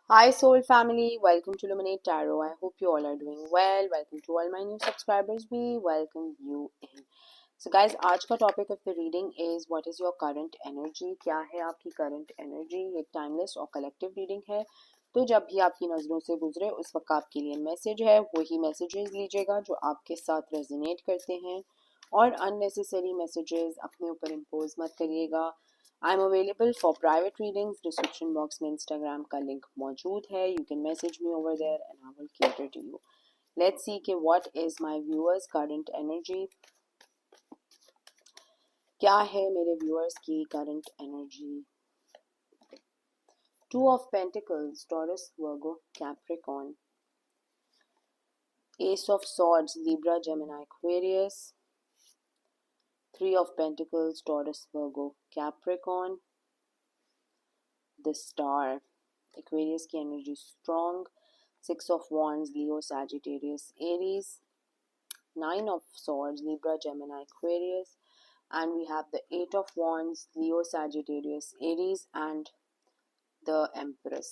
Hi, Soul Family. Welcome to Luminate Tarot. I hope you all are doing well. Welcome to all my new subscribers. We welcome you in. So, guys, आज का topic of the reading is what is your current energy? क्या है आपकी current energy? एक timeless और collective reading है. तो जब भी आपकी नज़रों से गुजरे उस वक्त आपके लिए मैसेज है, वही मैसेजेस लीजिएगा जो आपके साथ रेजोनेट करते हैं और अननेसेसरी मैसेजेस अपने ऊपर इम्पोज मत करिएगा. I am available for private readings. Description box में इंस्टाग्राम का लिंक मौजूद है. You can message me over there and I will cater to you. Let's see कि what is my viewers current energy. क्या है मेरे व्यूअर्स की current energy. Two of pentacles, Taurus, Virgo, Capricorn. Ace of swords, Libra, Gemini, Aquarius. Three of Pentacles, Taurus, Virgo, Capricorn. The Star, Aquarius की energy strong. Six of Wands, Leo, Sagittarius, Aries. Nine of Swords, Libra, Gemini, Aquarius. And we have the Eight of Wands, Leo, Sagittarius, Aries, and the Empress.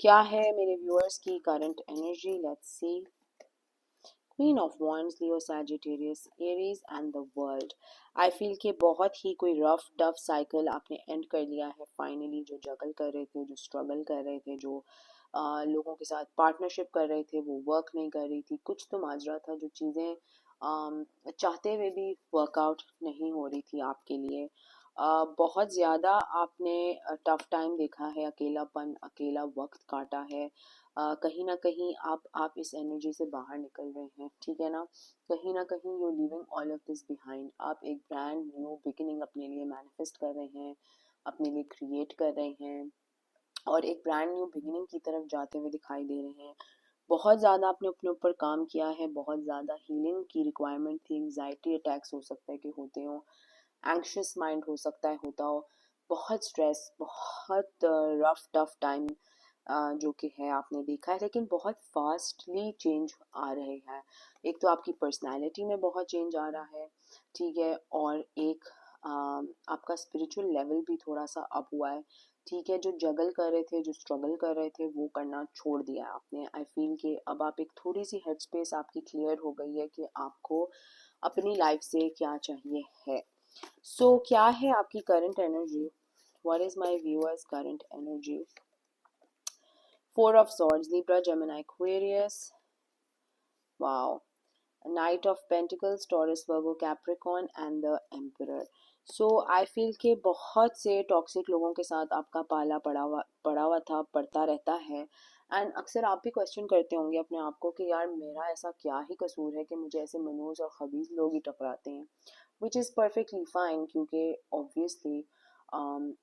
क्या है मेरे viewers की current energy? Let's see. Queen of Wands, Leo, Sagittarius, Aries and the World. I feel कि बहुत ही कोई rough tough cycle आपने and कर लिया है फाइनली. जो जगल कर रहे थे, जो स्ट्रगल कर रहे थे, जो लोगों के साथ पार्टनरशिप कर रहे थे, वो वर्क नहीं कर रही थी. कुछ तो माजरा था, जो चीज़ें चाहते हुए भी वर्कआउट नहीं हो रही थी आपके लिए. बहुत ज़्यादा आपने टफ टाइम देखा है, अकेलापन, अकेला वक्त काटा है. कहीं ना कहीं आप इस एनर्जी से बाहर निकल रहे हैं, ठीक है ना. कहीं ना कहीं you living all of this behind. आप एक ब्रांड न्यू बिगिनिंग अपने लिए मैनिफेस्ट कर रहे हैं, अपने लिए क्रिएट कर रहे हैं और एक ब्रांड न्यू बिगिनिंग की तरफ जाते हुए दिखाई दे रहे हैं. बहुत ज़्यादा आपने अपने ऊपर काम किया है, बहुत ज़्यादा हीलिंग की रिक्वायरमेंट थी. एंग्जाइटी अटैक्स हो सकता है कि होते हो, एंग्शियस माइंड हो सकता है होता हो, बहुत स्ट्रेस, बहुत रफ टफ टाइम जो कि है आपने देखा है. लेकिन बहुत फास्टली चेंज आ रहे हैं. एक तो आपकी पर्सनालिटी में बहुत चेंज आ रहा है, ठीक है, और एक आपका स्पिरिचुअल लेवल भी थोड़ा सा अप हुआ है, ठीक है. जो जगल कर रहे थे, जो स्ट्रगल कर रहे थे, वो करना छोड़ दिया आपने. आई फील कि अब आप एक थोड़ी सी हेड स्पेस आपकी क्लियर हो गई है कि आपको अपनी लाइफ से क्या चाहिए है. सो क्या है आपकी current energy. What is my viewers current energy. Four of Swords, Libra, Gemini, Aquarius. Wow. Knight of Pentacles, Taurus, Virgo, Capricorn and the Emperor. So I feel कि बहुत से टॉक्सिक लोगों के साथ आपका पाला पड़ा हुआ था, पड़ता रहता है. एंड अक्सर आप भी क्वेश्चन करते होंगे अपने आप को कि यार मेरा ऐसा क्या ही कसूर है कि मुझे ऐसे मनोज और खबीज लोग ही टकराते हैं. विच इज़ परफेक्टली फाइन, क्योंकि ऑब्वियसली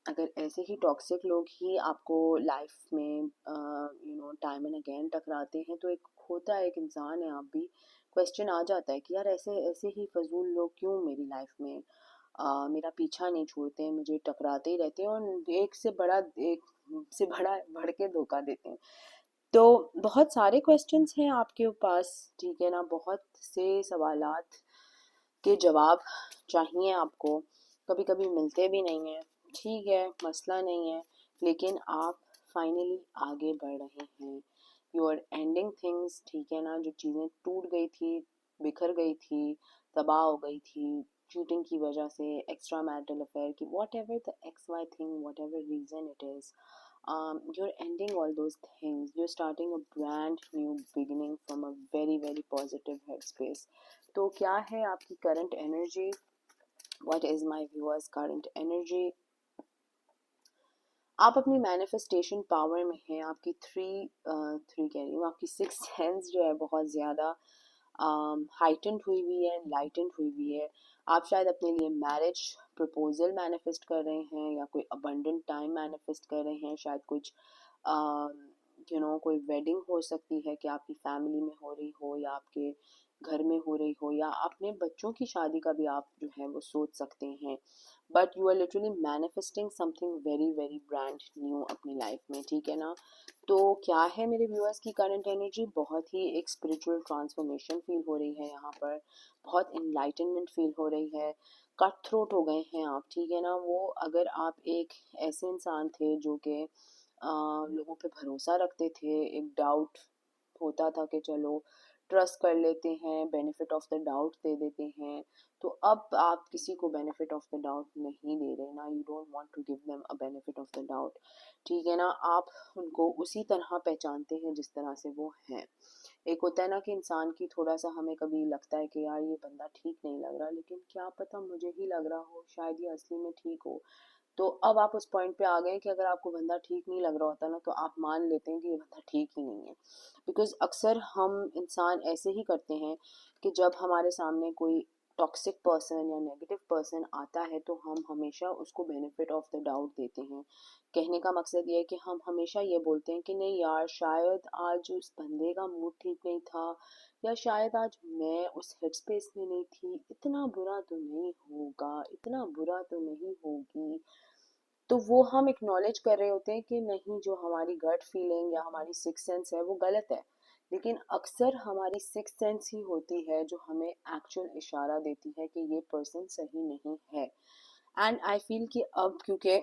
अगर ऐसे ही टॉक्सिक लोग ही आपको लाइफ में टाइम एंड अगेन टकराते हैं तो एक होता है, एक इंसान है आप भी, क्वेश्चन आ जाता है कि यार ऐसे ऐसे ही फजूल लोग क्यों मेरी लाइफ में मेरा पीछा नहीं छोड़ते हैं, मुझे टकराते ही रहते हैं और एक से बड़ा बढ़ के धोखा देते हैं. तो बहुत सारे क्वेश्चंस हैं आपके पास, ठीक है ना. बहुत से सवालात के जवाब चाहिए आपको. कभी कभी मिलते भी नहीं हैं, ठीक है, मसला नहीं है. लेकिन आप फाइनली आगे बढ़ रहे हैं. यू आर एंडिंग थिंग्स, ठीक है ना. जो चीज़ें टूट गई थी, बिखर गई थी, तबाह हो गई थी चीटिंग की वजह से, एक्स्ट्रा मैरिटल अफेयर की, whatever the X Y thing, whatever reason it is, you're ending all those things. You're starting a brand new beginning from a very very positive headspace. तो क्या है आपकी current energy. What is my viewers current energy. आप अपनी manifestation power में हैं. आपकी three कह रही हूँ, आपकी सिक्स सेंस जो है बहुत ज़्यादा हाइटेंड हुई है, लाइटेंड हुई है. आप शायद अपने लिए मैरिज प्रपोजल मैनिफेस्ट कर रहे हैं या कोई अबंडेंट टाइम मैनिफेस्ट कर रहे हैं. शायद कुछ कोई वेडिंग हो सकती है कि आपकी फैमिली में हो रही हो या आपके घर में हो रही हो, या अपने बच्चों की शादी का भी आप जो है वो सोच सकते हैं. But you are literally manifesting something very very brand new अपनी लाइफ में, ठीक है ना. तो क्या है मेरे व्यूअर्स की करंट एनर्जी. बहुत ही एक स्पिरिचुअल ट्रांसफॉर्मेशन फील हो रही है यहाँ पर. बहुत इनलाइटनमेंट फील हो रही है. कट थ्रोट हो गए हैं आप, ठीक है ना। वो अगर आप एक ऐसे इंसान थे जो कि लोगों पे भरोसा रखते थे, एक डाउट होता था कि चलो ट्रस्ट कर लेते हैं, बेनिफिट ऑफ द डाउट दे देते हैं, तो अब आप किसी को बेनिफिट ऑफ द डाउट नहीं दे रहे ना, you don't want to give them a benefit of the doubt, ठीक है ना। आप उनको उसी तरह पहचानते हैं जिस तरह से वो हैं। एक होता है ना कि इंसान की थोड़ा सा हमें कभी लगता है कि यार ये बंदा ठीक नहीं लग रहा, लेकिन क्या पता मुझे ही लग रहा हो, शायद ये असली में ठीक हो। तो अब आप उस पॉइंट पे आ गए कि अगर आपको बंदा ठीक नहीं लग रहा होता ना, तो आप मान लेते हैं कि ये बंदा ठीक ही नहीं है। बिकॉज अक्सर हम इंसान ऐसे ही करते हैं कि जब हमारे सामने कोई टॉक्सिक पर्सन या नेगेटिव पर्सन आता है तो हम हमेशा उसको बेनिफिट ऑफ द डाउट देते हैं। कहने का मकसद ये है कि हम हमेशा ये बोलते हैं कि नहीं यार, शायद आज उस बंदे का मूड ठीक नहीं था, या शायद आज मैं उस हेड स्पेस में नहीं थी, इतना बुरा तो नहीं होगा, इतना बुरा तो नहीं होगी। तो वो हम एक्नॉलेज कर रहे होते हैं कि नहीं, जो हमारी गट फीलिंग या हमारी सिक्स सेंस है वो गलत है। लेकिन अक्सर हमारी सिक्स सेंस ही होती है जो हमें एक्चुअल इशारा देती है कि ये पर्सन सही नहीं है। एंड आई फील कि अब क्योंकि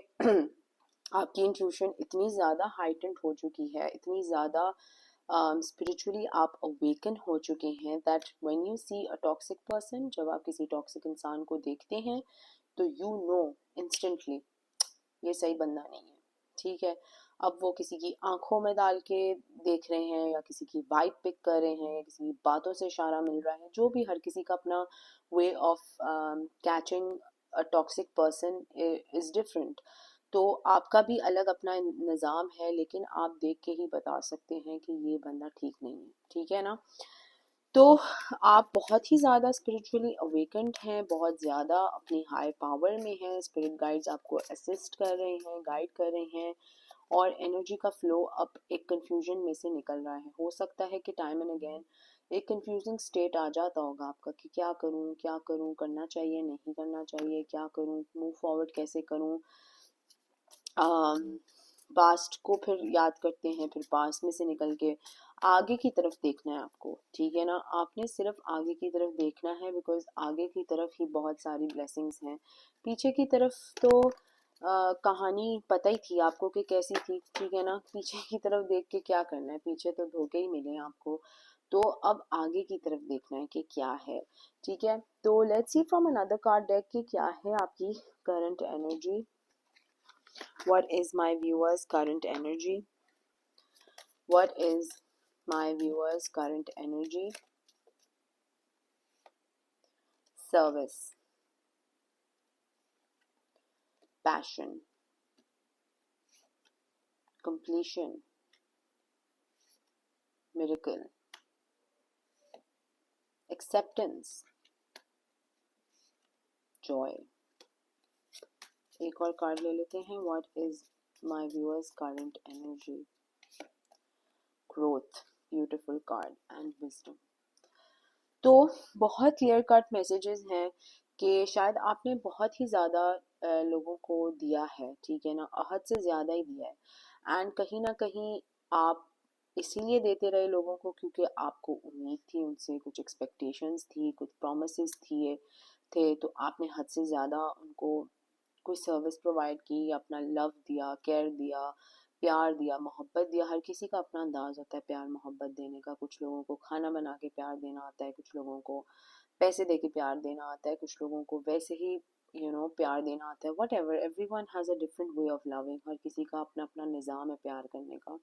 आपकी इंट्यूशन इतनी ज़्यादा हाइटेंड हो चुकी है, इतनी ज़्यादा स्पिरिचुअली आप अवेकन हो चुके हैं, that when you see a toxic person, जब आप किसी टॉक्सिक इंसान को देखते हैं तो यू नो इंस्टेंटली ये सही बंदा नहीं है, ठीक है। अब वो किसी की आंखों में डाल के देख रहे हैं, या किसी की वाइब पिक कर रहे हैं, या किसी की बातों से इशारा मिल रहा है, जो भी, हर किसी का अपना way of catching a toxic person is different. तो आपका भी अलग अपना निज़ाम है, लेकिन आप देख के ही बता सकते हैं कि ये बंदा ठीक नहीं है, ठीक है ना। तो आप बहुत ही ज़्यादा स्पिरिचुअली अवेकेंड हैं, बहुत ज़्यादा अपनी हाई पावर में हैं, स्पिरिट गाइड्स आपको असिस्ट कर रहे हैं, गाइड कर रहे हैं, और एनर्जी का फ्लो अब एक कंफ्यूजन में से निकल रहा है। हो सकता है कि टाइम एंड अगेन एक कंफ्यूजिंग स्टेट आ जाता होगा आपका कि क्या करूं, करना चाहिए नहीं करना चाहिए, क्या करूं, मूव फॉरवर्ड कैसे करूं। पास्ट को फिर याद करते हैं, फिर पास्ट में से निकल के आगे की तरफ देखना है आपको, ठीक है ना। आपने सिर्फ आगे की तरफ देखना है, बिकॉज आगे की तरफ ही बहुत सारी ब्लेसिंग्स हैं। पीछे की तरफ तो कहानी पता ही थी आपको कि कैसी थी, ठीक है ना। पीछे की तरफ देख के क्या करना है, पीछे तो धोखे ही मिले आपको। तो अब आगे की तरफ देखना है कि क्या है, ठीक है। तो let's see from another card deck कि क्या है आपकी current energy. What is my viewers current energy? What is my viewers current energy? Service, passion, completion, miracle, acceptance, joy. एक और कार्ड ले लेते हैं. What is my viewers current energy? Growth, beautiful card, and wisdom. तो बहुत clear cut messages हैं कि शायद आपने बहुत ही ज़्यादा लोगों को दिया है, ठीक है ना, हद से ज़्यादा ही दिया है। एंड कहीं ना कहीं आप इसीलिए देते रहे लोगों को क्योंकि आपको उम्मीद थी उनसे, कुछ एक्सपेक्टेशंस थी, कुछ प्रोमिसेस थे, तो आपने हद से ज़्यादा उनको कोई सर्विस प्रोवाइड की, अपना लव दिया, केयर दिया, प्यार दिया, मोहब्बत दिया। हर किसी का अपना अंदाज होता है प्यार मोहब्बत देने का। कुछ लोगों को खाना बना के प्यार देना आता है, कुछ लोगों को पैसे दे के प्यार देना आता है, कुछ लोगों को वैसे ही प्यार देना आता है। Whatever, everyone has a different way of loving. हर किसी का अपना अपना निज़ाम है प्यार करने का।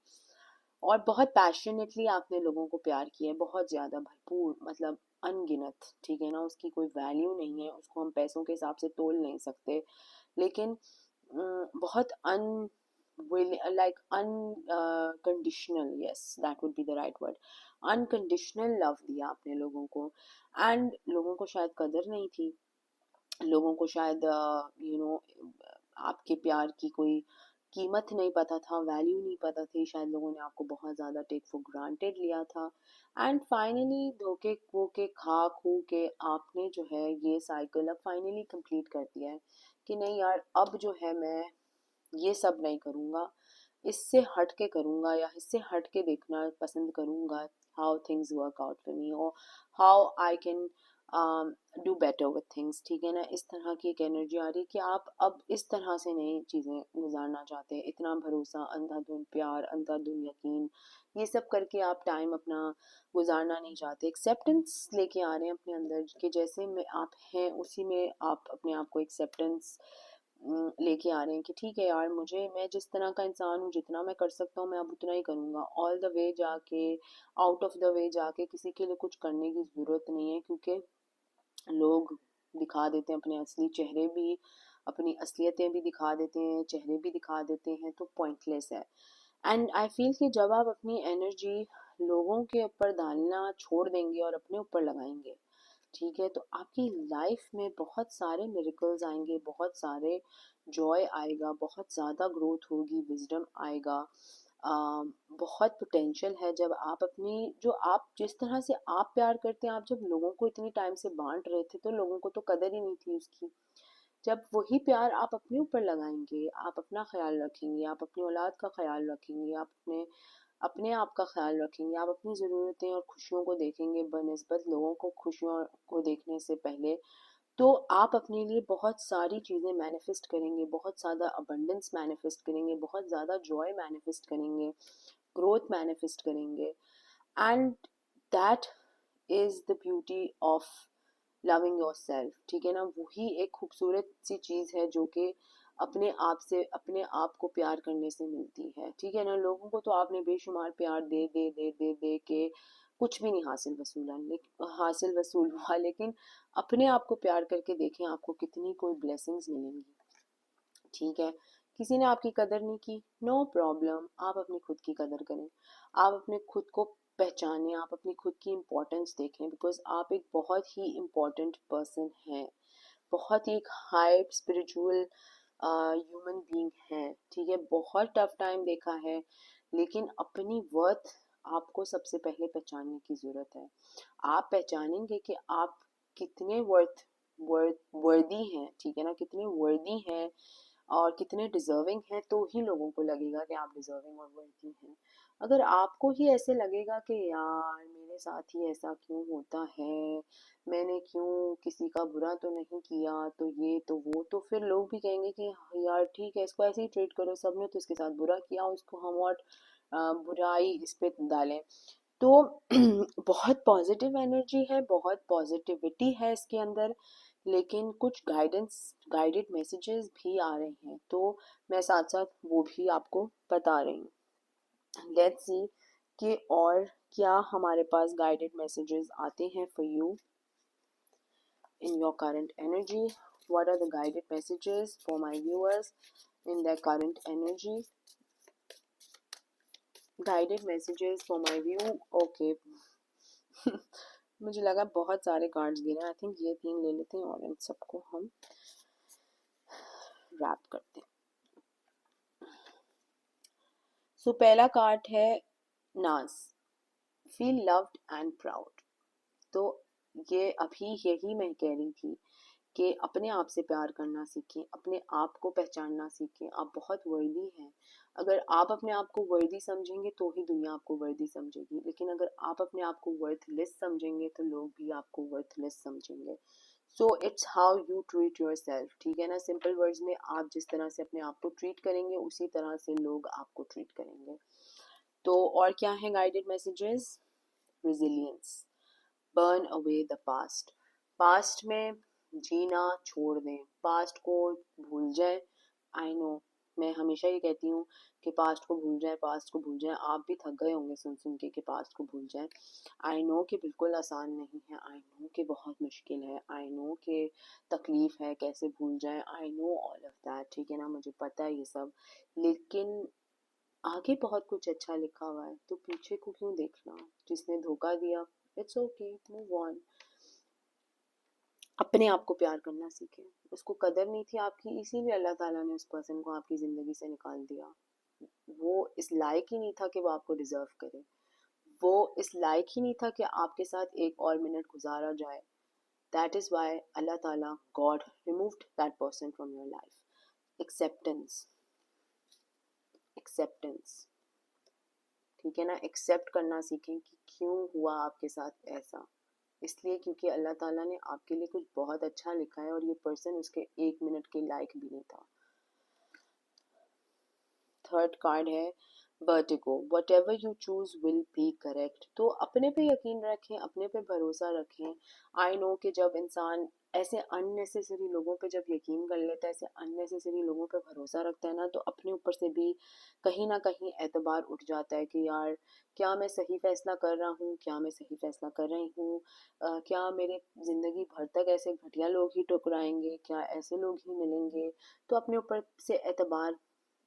और बहुत पैशनेटली आपने लोगों को प्यार किया है, बहुत ज़्यादा भरपूर, मतलब अनगिनत, ठीक है ना। उसकी कोई वैल्यू नहीं है, उसको हम पैसों के हिसाब से तोल नहीं सकते। लेकिन बहुत like unconditional, yes, that would be the right word, unconditional love दिया आपने लोगों को। एंड लोगों को शायद कदर नहीं थी, लोगों को शायद आपके प्यार की कोई कीमत नहीं पता था, वैल्यू नहीं पता थी, शायद लोगों ने आपको बहुत ज़्यादा टेक फॉर ग्रांटेड लिया था। एंड फाइनली धोखे वो के खा खू के आपने जो है ये साइकिल अब फाइनली कंप्लीट कर दिया है कि नहीं यार, अब जो है मैं ये सब नहीं करूँगा, इससे हट के करूँगा, या इससे हट के देखना पसंद करूँगा how things work out for me, और how I can do better with things, ठीक है ना। इस तरह की एक एनर्जी आ रही है कि आप अब इस तरह से नई चीज़ें गुजारना चाहते हैं। इतना भरोसा, अंधाधुंध प्यार, अंधाधुंध यकीन, ये सब करके आप टाइम अपना गुजारना नहीं चाहते। एक्सेप्टेंस लेके आ रहे हैं अपने अंदर कि जैसे में आप हैं उसी में आप अपने आप को एक्सेप्टेंस लेके आ रहे हैं कि ठीक है यार, मुझे, मैं जिस तरह का इंसान हूँ, जितना मैं कर सकता हूँ मैं अब उतना ही करूँगा। ऑल द वे जाके, आउट ऑफ द वे जाके किसी के लिए कुछ करने की ज़रूरत नहीं है, क्योंकि लोग दिखा देते हैं अपने असली चेहरे भी, अपनी असलियतें भी दिखा देते हैं, चेहरे भी दिखा देते हैं, तो पॉइंटलेस है। एंड आई फील कि जब आप अपनी एनर्जी लोगों के ऊपर डालना छोड़ देंगे और अपने ऊपर लगाएंगे, ठीक है, तो आपकी लाइफ में बहुत सारे मिरेकल्स आएंगे, बहुत सारे जॉय आएगा, बहुत ज़्यादा ग्रोथ होगी, विजडम आएगा। बहुत पोटेंशियल है जब आप अपनी, जो आप जिस तरह से आप प्यार करते हैं, आप जब लोगों को इतनी टाइम से बांट रहे थे तो लोगों को तो कदर ही नहीं थी उसकी। जब वही प्यार आप अपने ऊपर लगाएंगे, आप अपना ख्याल रखेंगे, आप अपनी औलाद का ख्याल रखेंगे, आप अपने अपने आप का ख्याल रखेंगे, आप अपनी ज़रूरतें और खुशियों को देखेंगे बनिस्बत लोगों को खुशियों को देखने से पहले, तो आप अपने लिए बहुत सारी चीज़ें मैनिफेस्ट करेंगे, बहुत ज़्यादा अबंडेंस मैनिफेस्ट करेंगे, बहुत ज़्यादा जॉय मैनिफेस्ट करेंगे, ग्रोथ मैनिफेस्ट करेंगे। And that is the beauty of loving your self, ठीक है ना। वही एक खूबसूरत सी चीज़ है जो कि अपने आप से, अपने आप को प्यार करने से मिलती है, ठीक है ना। लोगों को तो आपने बेशुमार प्यार दे दे दे दे दे के कुछ भी नहीं हासिल वसूल हुआ, लेकिन अपने आप को प्यार करके देखें, आपको कितनी कोई ब्लेसिंग्स मिलेंगी, ठीक है। किसी ने आपकी कदर नहीं की, नो प्रॉब्लम, आप अपनी खुद की कदर करें, आप अपने खुद को पहचानें, आप अपनी खुद की इम्पोर्टेंस देखें, बिकॉज आप एक बहुत ही इम्पोर्टेंट पर्सन हैं, बहुत ही एक हाई स्पिरिचुअल ह्यूमन बीइंग है, ठीक है। बहुत टफ टाइम देखा है, लेकिन अपनी वर्थ आपको सबसे पहले पहचानने की ज़रूरत है। आप पहचानेंगे कि आप कितने वर्दी हैं, ठीक है ना, कितने वर्दी हैं और कितने डिजर्विंग हैं, तो ही लोगों को लगेगा कि आप डिजर्विंग और वर्दी हैं। अगर आपको ही ऐसे लगेगा कि यार मेरे साथ ही ऐसा क्यों होता है, मैंने क्यों किसी का बुरा तो नहीं किया, तो ये तो वो, तो फिर लोग भी कहेंगे कि यार ठीक है, इसको ऐसे ही ट्रीट करो, सबने तो इसके साथ बुरा किया, उसको हम और बुराई इस पे डालें। तो बहुत पॉजिटिव एनर्जी है, बहुत पॉजिटिविटी है इसके अंदर, लेकिन कुछ गाइडेड मैसेजेस भी आ रहे हैं, तो मैं साथ साथ वो भी आपको बता रही हूँ। लेट्स सी कि और क्या हमारे पास गाइडेड मैसेजेस आते हैं for you in your current energy. What are the guided messages for my viewers in their current energy? Guided messages for my view, okay. मुझे लगा बहुत सारे कार्ड्स गिने, आई थिंक ये 3 ले लेते हैं और इन सबको हम रैप करते हैं। सो पहला कार्ड है नाज, फील लव्ड एंड प्राउड। तो ये अभी यही मैं कह रही थी कि अपने आप से प्यार करना सीखें, अपने आप को पहचानना सीखें, आप बहुत वर्दी हैं। अगर आप अपने आप को वर्दी समझेंगे तो ही दुनिया आपको वर्दी समझेगी, लेकिन अगर आप अपने आप को वर्थलेस समझेंगे तो लोग भी आपको वर्थलेस समझेंगे। So it's how you treat your self, ठीक है ना। सिंपल वर्ड्स में, आप जिस तरह से अपने आप को ट्रीट करेंगे उसी तरह से लोग आपको ट्रीट करेंगे। तो और क्या है guided messages? Resilience, burn away the past. Past में जीना छोड़ दें, पास्ट को भूल जाएं। आई नो, मैं हमेशा ये कहती हूँ कि पास्ट को भूल जाएं, पास्ट को भूल जाएं। आप भी थक गए होंगे सुन सुन के कि पास्ट को भूल जाएं। आई नो कि बिल्कुल आसान नहीं है, आई नो कि बहुत मुश्किल है, आई नो कि तकलीफ है, कैसे भूल जाएं, I know all of that, ठीक है ना, मुझे पता है ये सब। लेकिन आगे बहुत कुछ अच्छा लिखा हुआ है, तो पीछे को क्यों देखना। जिसने धोखा दिया, इट्स ओके, मूव ऑन। अपने आप को प्यार करना सीखें। उसको कदर नहीं थी आपकी, इसीलिए अल्लाह ताला ने उस पर्सन को आपकी ज़िंदगी से निकाल दिया। वो इस लायक ही नहीं था कि वो आपको डिज़र्व करे, वो इस लायक ही नहीं था कि आपके साथ एक और मिनट गुजारा जाए। दैट इज़ वाई अल्लाह ताला, God removed that person from your life. Acceptance, acceptance, ठीक है ना। एक्सेप्ट करना सीखें कि क्यों हुआ आपके साथ ऐसा, इसलिए क्योंकि अल्लाह ताला ने आपके लिए कुछ बहुत अच्छा लिखा है और ये पर्सन उसके 1 मिनट के लायक भी नहीं था। थर्ड कार्ड है vertigo, what ever you choose will be correct. तो अपने पे यकीन रखें, अपने पे भरोसा रखें। आई नो कि जब इंसान ऐसे अननेसेसरी लोगों पे जब यकीन कर लेता है, ऐसे अननेसेसरी लोगों पे भरोसा रखता है ना, तो अपने ऊपर से भी कहीं ना कहीं एतबार उठ जाता है कि यार क्या मैं सही फैसला कर रहा हूँ, क्या मैं सही फैसला कर रही हूँ, क्या मेरे ज़िंदगी भर तक ऐसे घटिया लोग ही ठुकराएंगे, क्या ऐसे लोग ही मिलेंगे। तो अपने ऊपर से एतबार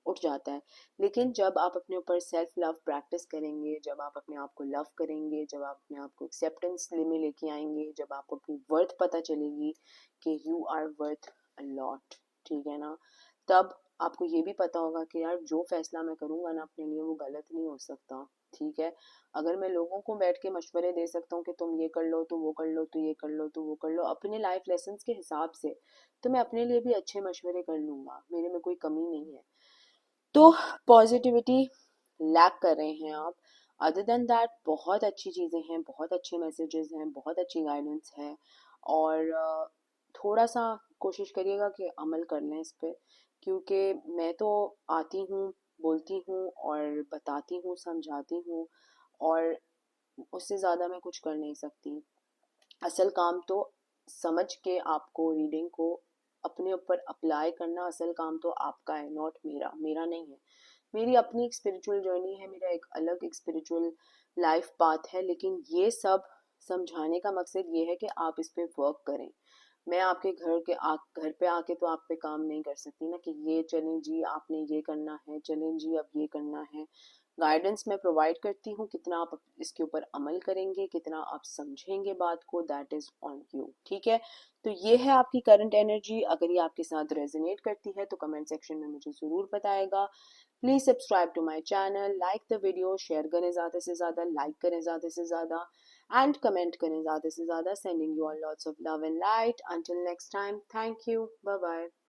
उठ जाता है। लेकिन जब आप अपने ऊपर सेल्फ लव प्रैक्टिस करेंगे, जब आप अपने आप को लव करेंगे, जब आप अपने आप को एक्सेप्टेंस में लेके आएंगे, जब आपको अपनी वर्थ पता चलेगी कि you are worth a lot, ठीक है ना, तब आपको ये भी पता होगा कि यार जो फैसला मैं करूंगा ना अपने लिए वो गलत नहीं हो सकता। ठीक है, अगर मैं लोगों को बैठ के मशवरे दे सकता हूँ कि तुम ये कर लो तो वो कर लो, तो ये कर लो तो वो कर लो अपने लाइफ लेसन के हिसाब से, तो मैं अपने लिए भी अच्छे मशवरे कर लूंगा, मेरे में कोई कमी नहीं है। तो पॉजिटिविटी लैक कर रहे हैं आप। अदर देन दैट बहुत अच्छी चीज़ें हैं, बहुत अच्छे मैसेजेस हैं, बहुत अच्छी गाइडेंस है। और थोड़ा सा कोशिश करिएगा कि अमल कर लें इस पे, क्योंकि मैं तो आती हूँ, बोलती हूँ और बताती हूँ, समझाती हूँ, और उससे ज़्यादा मैं कुछ कर नहीं सकती। असल काम तो समझ के आपको रीडिंग को अपने ऊपर अप्लाई करना, असल काम तो आपका है, नॉट मेरा, मेरा नहीं है। मेरी अपनी एक स्पिरिचुअल जर्नी है, मेरा एक अलग एक स्पिरिचुअल लाइफ पाथ है, लेकिन ये सब समझाने का मकसद ये है कि आप इस पे वर्क करें। मैं आपके घर पे आके तो आप पे काम नहीं कर सकती ना कि ये चलें जी आपने ये करना है, चलें जी अब ये करना है। गाइडेंस मैं प्रोवाइड करती हूँ, कितना आप इसके ऊपर अमल करेंगे, कितना आप समझेंगे बात को, दैट इज ऑन यू। ठीक है, तो ये है आपकी करंट एनर्जी। अगर ये आपके साथ रेजोनेट करती है तो कमेंट सेक्शन में मुझे ज़रूर बताएगा। Please subscribe to my channel, like the video, share करें ज़्यादा से ज़्यादा, लाइक करें ज़्यादा से ज़्यादा, एंड कमेंट करें ज़्यादा से ज़्यादा। Sending you all lots of love and light. Until next time, thank you, bye bye.